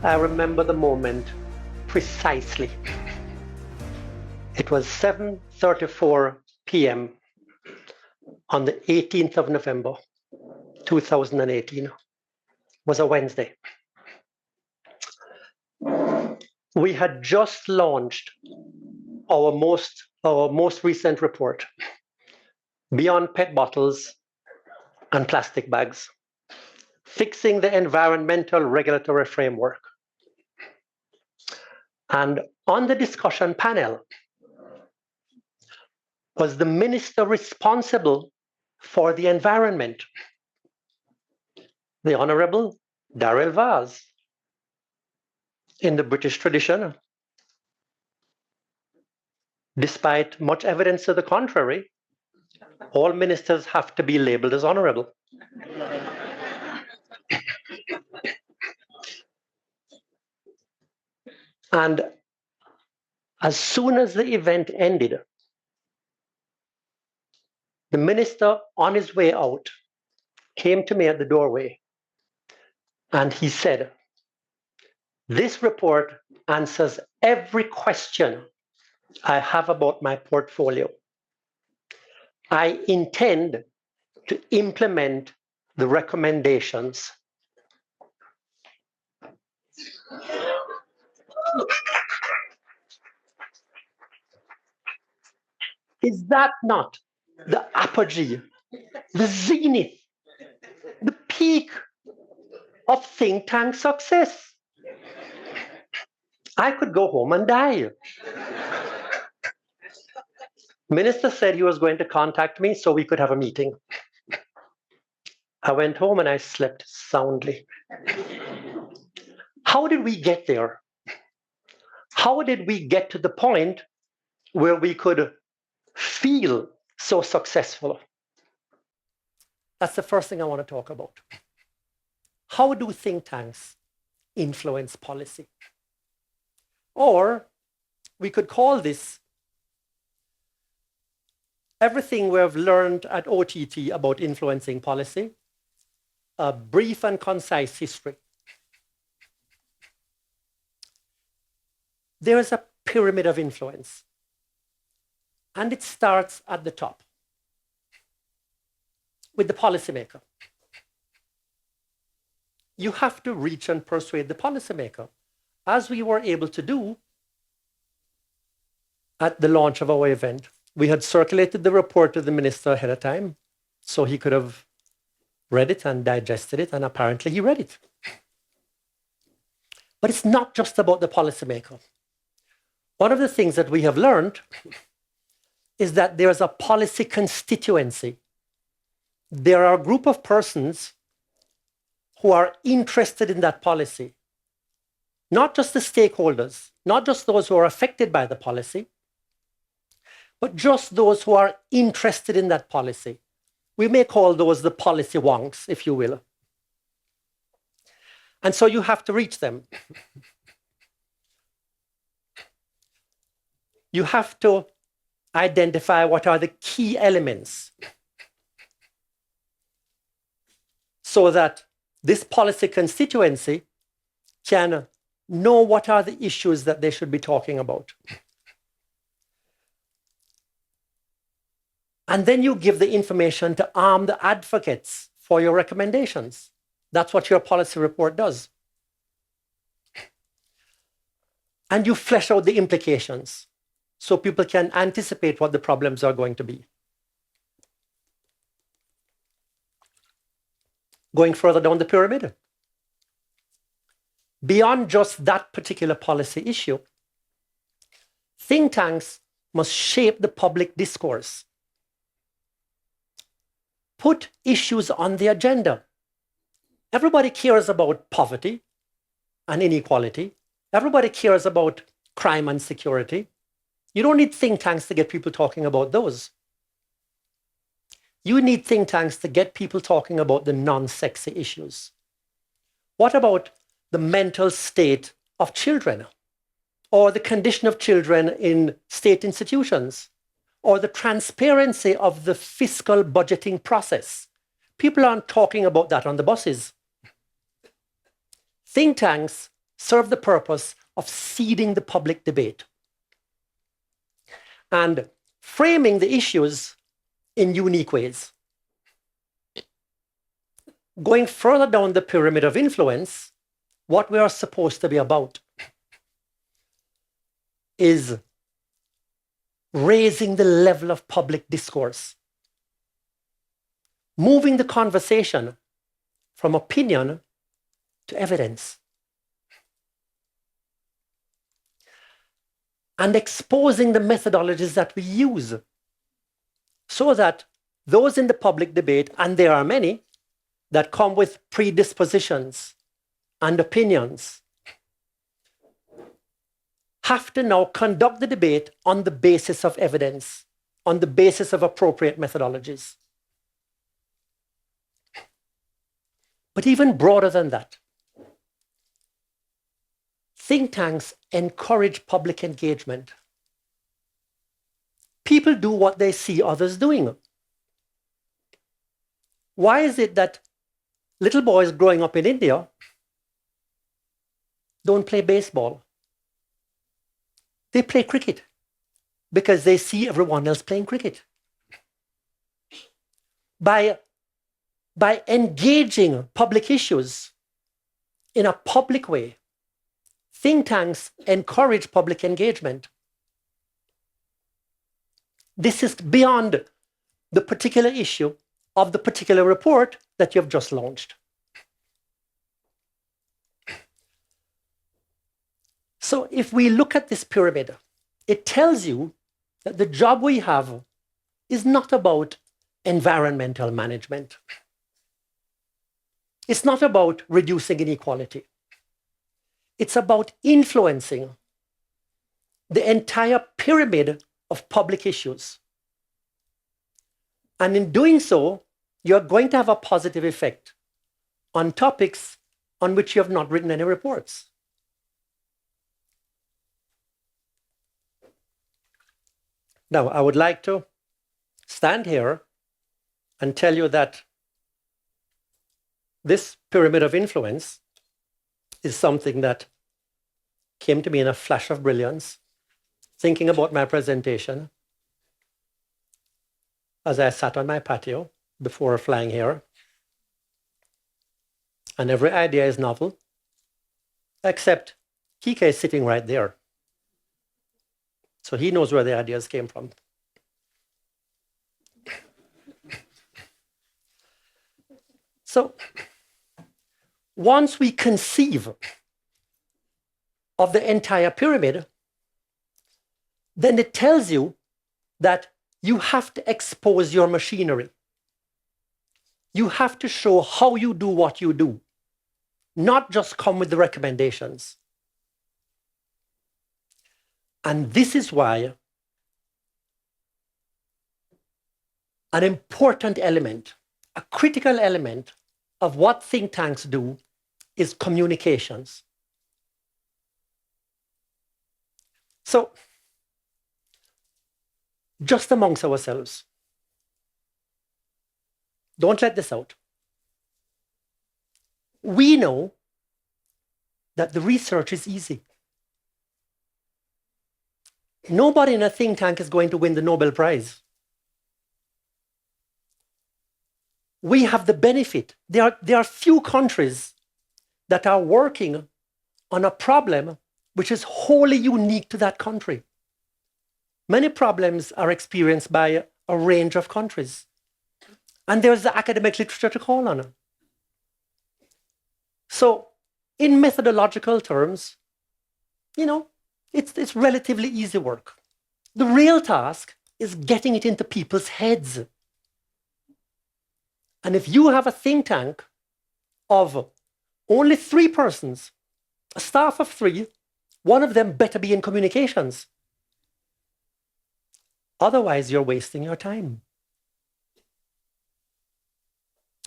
I remember the moment precisely. It was 7:34 p.m. on the 18th of November, 2018. It was a Wednesday. We had just launched our most recent report, Beyond Pet Bottles and Plastic Bags, Fixing the Environmental Regulatory Framework. And on the discussion panel was the minister responsible for the environment, the Honorable Darrell Vaz. In the British tradition, despite much evidence to the contrary, all ministers have to be labeled as honorable. And as soon as the event ended, the minister on his way out came to me at the doorway and he said, "This report answers every question I have about my portfolio. I intend to implement the recommendations." Is that not the apogee, the zenith, the peak of think tank success? I could go home and die. Minister said he was going to contact me so we could have a meeting. I went home and I slept soundly. How did we get there? How did we get to the point where we could feel so successful? That's the first thing I want to talk about. How do think tanks influence policy? Or we could call this everything we have learned at OTT about influencing policy, a brief and concise history. There is a pyramid of influence, and it starts at the top with the policymaker. You have to reach and persuade the policymaker, as we were able to do at the launch of our event. We had circulated the report to the minister ahead of time, so he could have read it and digested it, and apparently he read it. But it's not just about the policymaker. One of the things that we have learned is that there's a policy constituency. There are a group of persons who are interested in that policy. Not just the stakeholders, not just those who are affected by the policy, but just those who are interested in that policy. We may call those the policy wonks, if you will. And so you have to reach them. You have to identify what are the key elements so that this policy constituency can know what are the issues that they should be talking about. And then you give the information to arm the advocates for your recommendations. That's what your policy report does. And you flesh out the implications so people can anticipate what the problems are going to be. Going further down the pyramid, beyond just that particular policy issue, think tanks must shape the public discourse. Put issues on the agenda. Everybody cares about poverty and inequality. Everybody cares about crime and security. You don't need think tanks to get people talking about those. You need think tanks to get people talking about the non-sexy issues. What about the mental state of children? Or the condition of children in state institutions? Or the transparency of the fiscal budgeting process? People aren't talking about that on the buses. Think tanks serve the purpose of seeding the public debate and framing the issues in unique ways. Going further down the pyramid of influence, what we are supposed to be about is raising the level of public discourse, moving the conversation from opinion to evidence, and exposing the methodologies that we use so that those in the public debate, and there are many, that come with predispositions and opinions, have to now conduct the debate on the basis of evidence, on the basis of appropriate methodologies. But even broader than that, think tanks encourage public engagement. People do what they see others doing. Why is it that little boys growing up in India don't play baseball? They play cricket because they see everyone else playing cricket. By engaging public issues in a public way, think tanks encourage public engagement. This is beyond the particular issue of the particular report that you've just launched. So if we look at this pyramid, it tells you that the job we have is not about environmental management. It's not about reducing inequality. It's about influencing the entire pyramid of public issues. And in doing so, you're going to have a positive effect on topics on which you have not written any reports. Now, I would like to stand here and tell you that this pyramid of influence is something that came to me in a flash of brilliance, thinking about my presentation as I sat on my patio before flying here. And every idea is novel, except Kike is sitting right there. So he knows where the ideas came from. So once we conceive of the entire pyramid, then it tells you that you have to expose your machinery. You have to show how you do what you do, not just come with the recommendations. And this is why an important element, a critical element of what think tanks do is communications. So, just amongst ourselves, don't let this out. We know that the research is easy. Nobody in a think tank is going to win the Nobel Prize. We have the benefit. There are few countries that are working on a problem which is wholly unique to that country. Many problems are experienced by a range of countries. And there's the academic literature to call on. So, in methodological terms, it's relatively easy work. The real task is getting it into people's heads. And if you have a think tank of only 3 persons, a staff of 3, one of them better be in communications. Otherwise, you're wasting your time.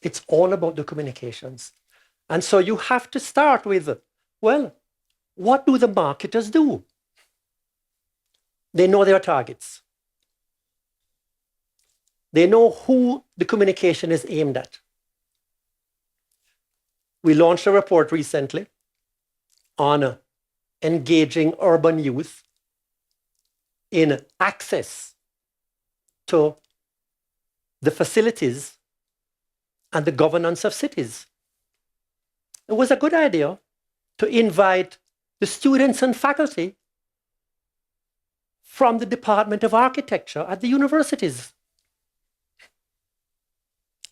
It's all about the communications. And so you have to start with, well, what do the marketers do? They know their targets. They know who the communication is aimed at. We launched a report recently on engaging urban youth in access to the facilities and the governance of cities. It was a good idea to invite the students and faculty from the Department of Architecture at the universities.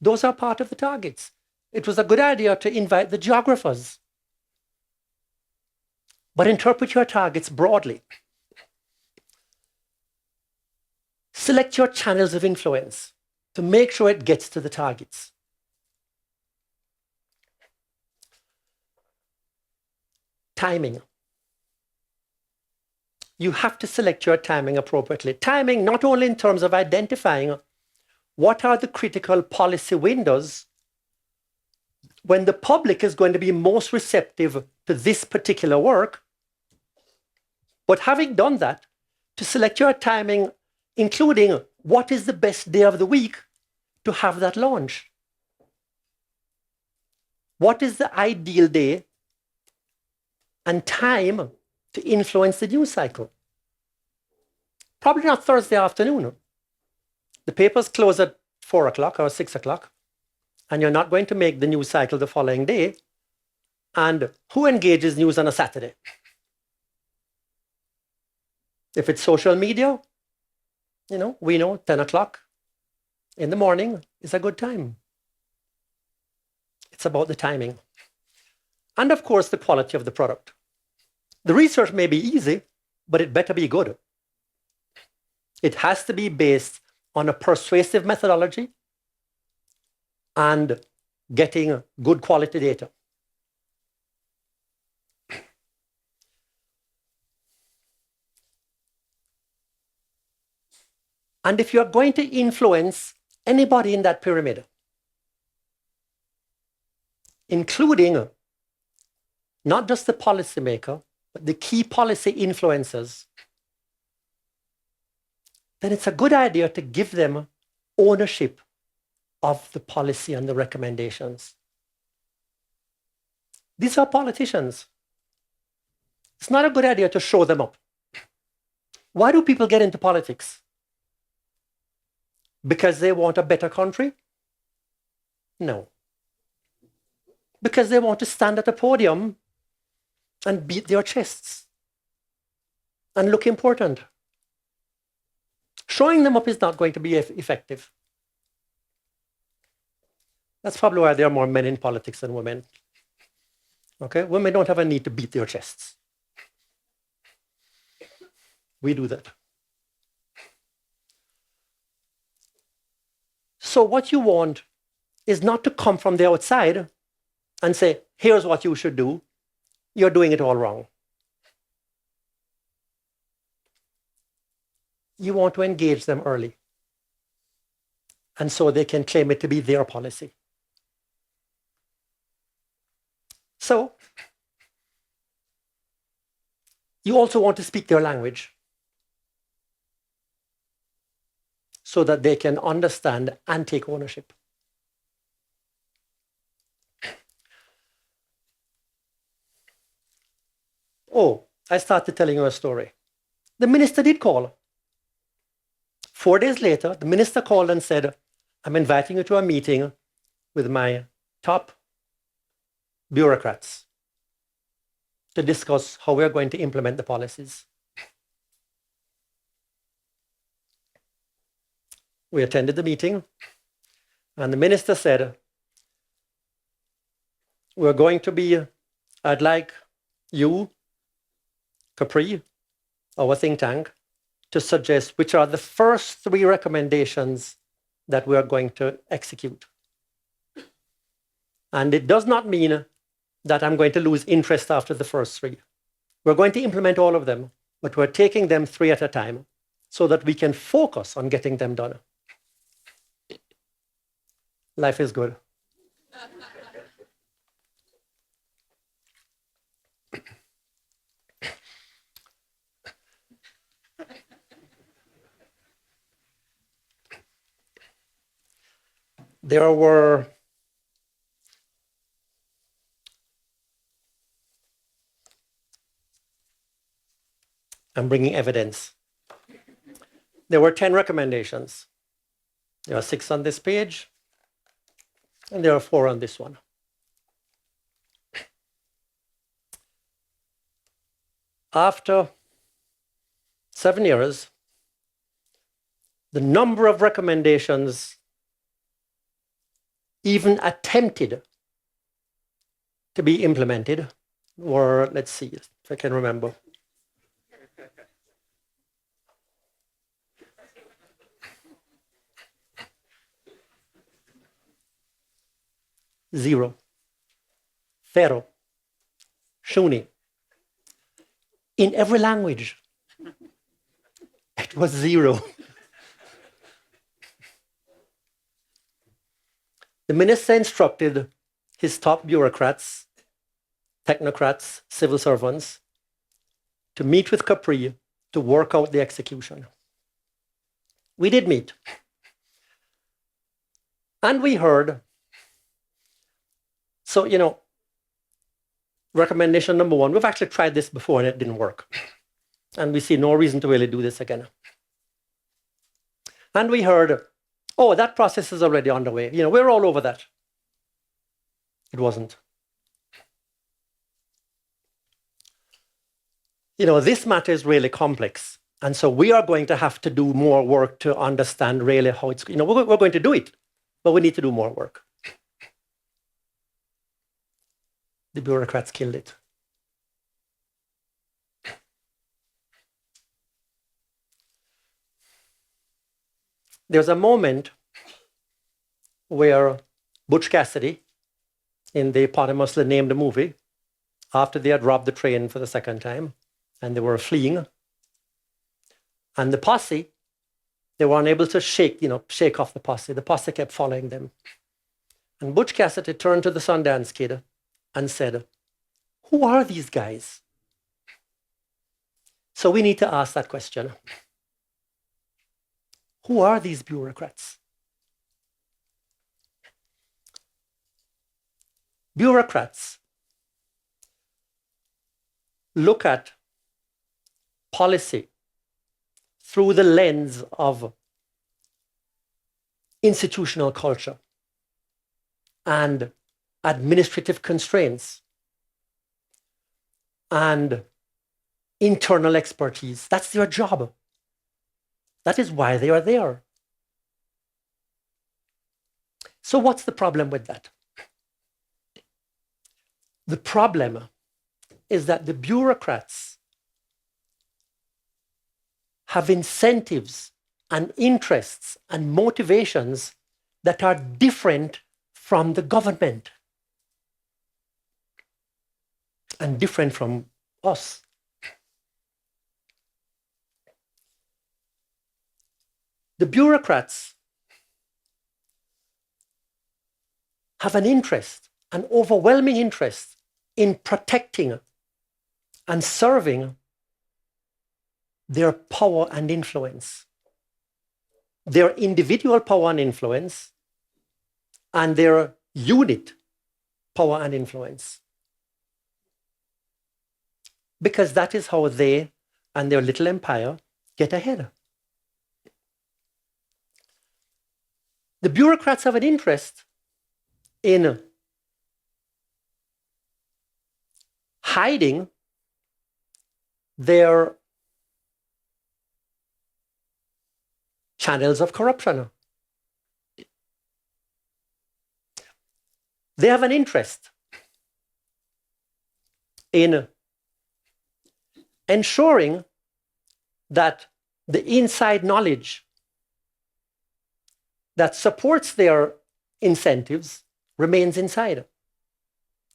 Those are part of the targets. It was a good idea to invite the geographers. But interpret your targets broadly. Select your channels of influence to make sure it gets to the targets. Timing. You have to select your timing appropriately. Timing not only in terms of identifying what are the critical policy windows when the public is going to be most receptive to this particular work, but having done that, to select your timing, including what is the best day of the week to have that launch. What is the ideal day and time to influence the news cycle? Probably not Thursday afternoon. The papers close at 4 o'clock or 6 o'clock, and you're not going to make the news cycle the following day. And who engages news on a Saturday? If it's social media, we know 10 o'clock in the morning is a good time. It's about the timing. And of course, the quality of the product. The research may be easy, but it better be good. It has to be based on a persuasive methodology and getting good quality data. And if you're going to influence anybody in that pyramid, including not just the policymaker, but the key policy influencers, then it's a good idea to give them ownership of the policy and the recommendations. These are politicians. It's not a good idea to show them up. Why do people get into politics? Because they want a better country? No. Because they want to stand at a podium and beat their chests and look important. Showing them up is not going to be effective. That's probably why there are more men in politics than women. Okay? Women don't have a need to beat their chests. We do that. So what you want is not to come from the outside and say, here's what you should do. You're doing it all wrong. You want to engage them early. And so they can claim it to be their policy. So you also want to speak their language so that they can understand and take ownership. Oh, I started telling you a story. The minister did call. 4 days later, the minister called and said, I'm inviting you to a meeting with my top bureaucrats to discuss how we're going to implement the policies. We attended the meeting, and the minister said, I'd like you, CAPRI, our think tank, to suggest which are the first 3 recommendations that we are going to execute. And it does not mean that I'm going to lose interest after the first 3. We're going to implement all of them, but we're taking them 3 at a time so that we can focus on getting them done. Life is good. There were and bringing evidence. There were 10 recommendations. There are 6 on this page, and there are 4 on this one. After 7 years, the number of recommendations even attempted to be implemented were, let's see if I can remember, 0, zero, shuni. In every language, it was 0. The minister instructed his top bureaucrats, technocrats, civil servants, to meet with CAPRI to work out the execution. We did meet. And we heard, so, recommendation number 1, we've actually tried this before and it didn't work. And we see no reason to really do this again. And we heard, oh, that process is already underway. We're all over that. It wasn't. This matter is really complex. And so we are going to have to do more work to understand really how it's, we're going to do it, but we need to do more work. The bureaucrats killed it. There's a moment where Butch Cassidy, in the eponymously named movie, after they had robbed the train for the second time, and they were fleeing, and the posse, they were unable to shake off the posse. The posse kept following them. And Butch Cassidy turned to the Sundance Kid and said, who are these guys? So we need to ask that question. Who are these bureaucrats? Bureaucrats look at policy through the lens of institutional culture and administrative constraints and internal expertise. That's their job. That is why they are there. So what's the problem with that? The problem is that the bureaucrats have incentives and interests and motivations that are different from the government and different from us. The bureaucrats have an interest, an overwhelming interest in protecting and serving their power and influence, their individual power and influence, and their unit power and influence. Because that is how they and their little empire get ahead. The bureaucrats have an interest in hiding their channels of corruption. They have an interest in ensuring that the inside knowledge that supports their incentives remains inside.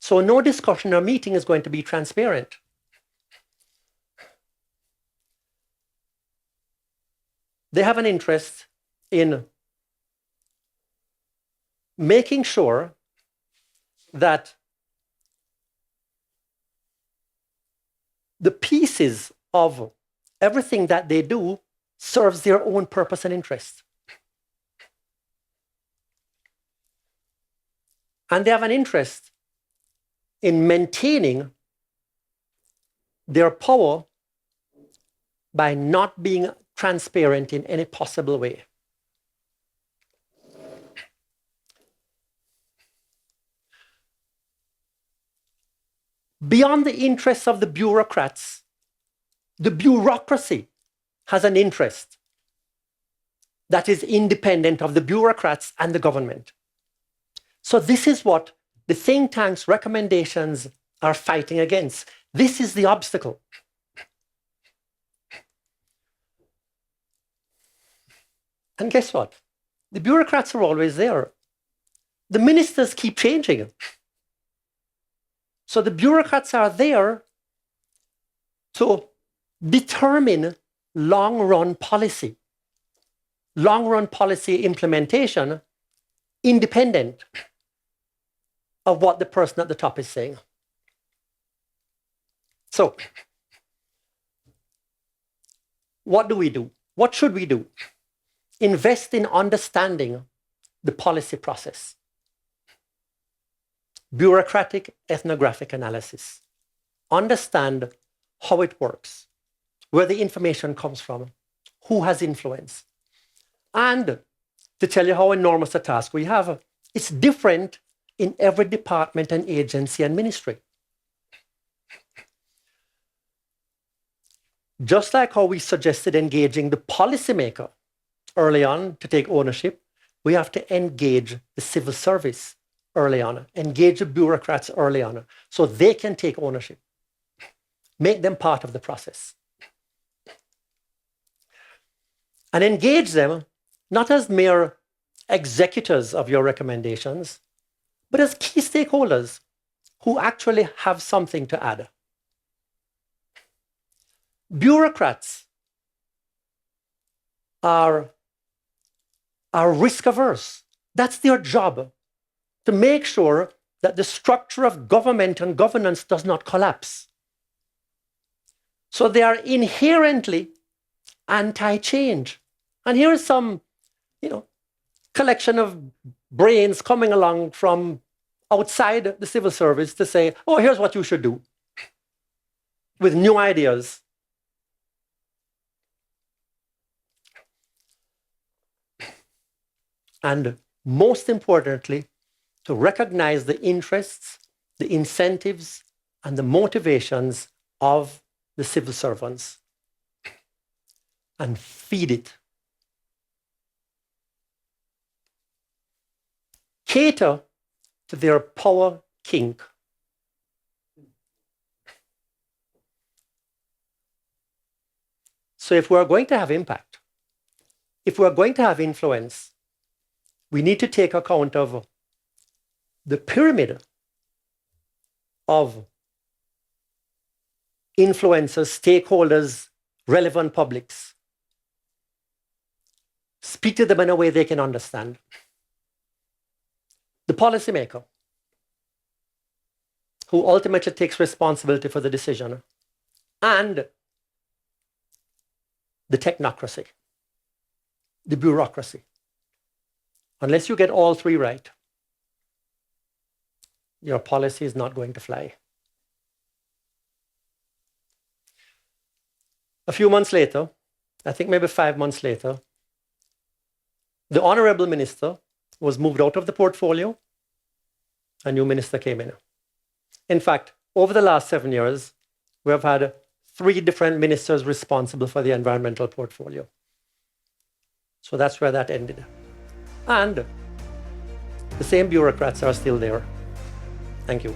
So no discussion or meeting is going to be transparent. They have an interest in making sure that the pieces of everything that they do serves their own purpose and interest. And they have an interest in maintaining their power by not being transparent in any possible way. Beyond the interests of the bureaucrats, the bureaucracy has an interest that is independent of the bureaucrats and the government. So this is what the think tank's recommendations are fighting against. This is the obstacle. And guess what? The bureaucrats are always there. The ministers keep changing. So the bureaucrats are there to determine long-run policy implementation independent of what the person at the top is saying. So, what do we do? What should we do? Invest in understanding the policy process. Bureaucratic ethnographic analysis. Understand how it works, where the information comes from, who has influence. And to tell you how enormous a task we have, it's different in every department and agency and ministry. Just like how we suggested engaging the policymaker early on to take ownership, we have to engage the civil service early on, engage the bureaucrats early on, so they can take ownership, make them part of the process. And engage them not as mere executors of your recommendations, but as key stakeholders who actually have something to add. Bureaucrats are risk averse. That's their job, to make sure that the structure of government and governance does not collapse. So they are inherently anti-change. And here is some, collection of brains coming along from outside the civil service to say, oh, here's what you should do, with new ideas. And most importantly, to recognize the interests, the incentives, and the motivations of the civil servants and feed it. Cater to their power kink. So if we're going to have impact, if we're going to have influence, we need to take account of the pyramid of influencers, stakeholders, relevant publics. Speak to them in a way they can understand. The policymaker, who ultimately takes responsibility for the decision, and the technocracy, the bureaucracy. Unless you get all three right, your policy is not going to fly. A few months later, I think maybe 5 months later, the honorable minister was moved out of the portfolio. A new minister came in. In fact, over the last 7 years, we have had 3 different ministers responsible for the environmental portfolio. So that's where that ended. And the same bureaucrats are still there. Thank you.